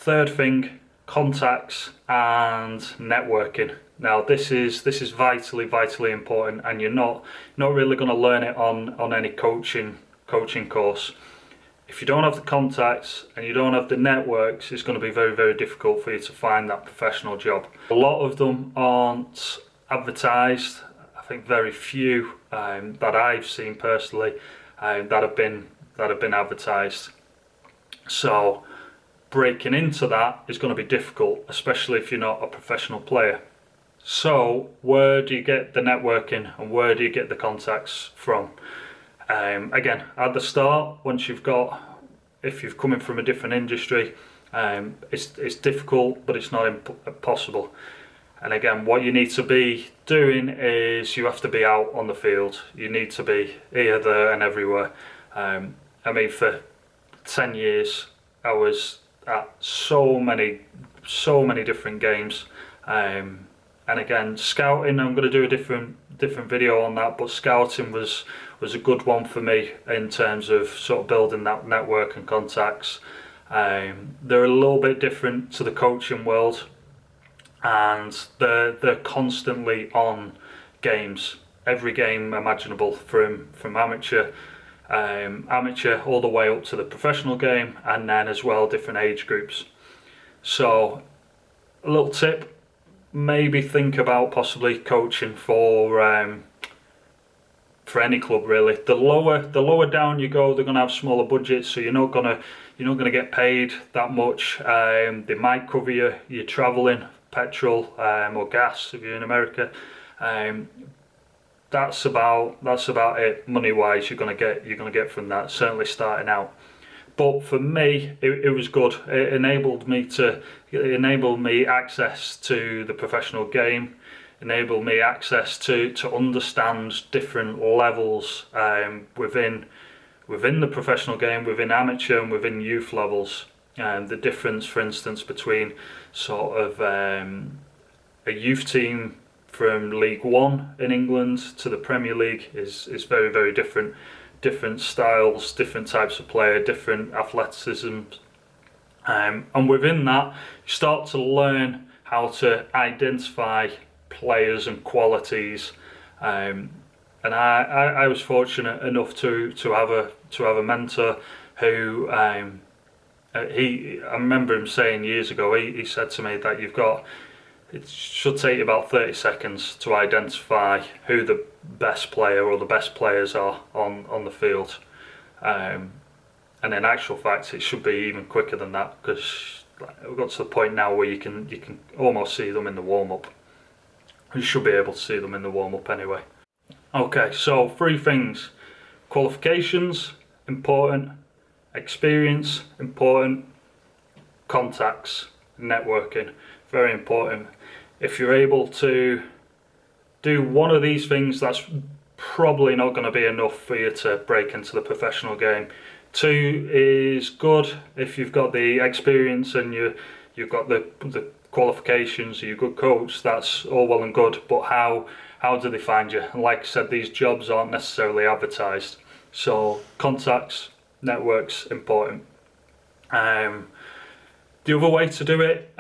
Third thing, contacts and networking. Now this is vitally important, and you're not really going to learn it on any coaching course. If you don't have the contacts and you don't have the networks, it's going to be very difficult for you to find that professional job. A lot of them aren't advertised. I think very few that I've seen personally that have been advertised. So breaking into that is going to be difficult, especially if you're not a professional player. So where do you get the networking and where do you get the contacts from? Again, at the start, if you've come in from a different industry, it's difficult, but it's not impossible. And again, what you need to be doing is you have to be out on the field. You need to be here, there, and everywhere. I mean, for 10 years, I was at so many different games. And again, scouting, I'm going to do a different video on that, but scouting was a good one for me in terms of sort of building that network and contacts. They're a little bit different to the coaching world, and they're constantly on games, every game imaginable, from amateur all the way up to the professional game, and then as well different age groups. So a little tip, maybe think about possibly coaching for any club really. The lower down you go, they're going to have smaller budgets, so you're not going to get paid that much. They might cover your travelling, petrol or gas if you're in America. That's about it money wise. You're gonna get from that, certainly starting out. But for me, it was good. It enabled me access to the professional game, enabled me access to understand different levels within the professional game, within amateur and within youth levels. The difference, for instance, between sort of a youth team from League One in England to the Premier League is very different. Different styles, different types of player, different athleticism, and within that you start to learn how to identify players and qualities. And I was fortunate enough to have a mentor who I remember him saying years ago. He said to me that it should take you about 30 seconds to identify who the best player or the best players are on the field. And in actual fact, it should be even quicker than that, because we've got to the point now where you can almost see them in the warm-up. You should be able to see them in the warm-up anyway. Okay, so 3 things. Qualifications, important. Experience, important. Contacts, networking, very important. If you're able to do one of these things, that's probably not going to be enough for you to break into the professional game. 2 is good if you've got the experience and you've got the qualifications, you're a good coach. That's all well and good, but how do they find you? And like I said, these jobs aren't necessarily advertised. So contacts, networks, important. The other way to do it,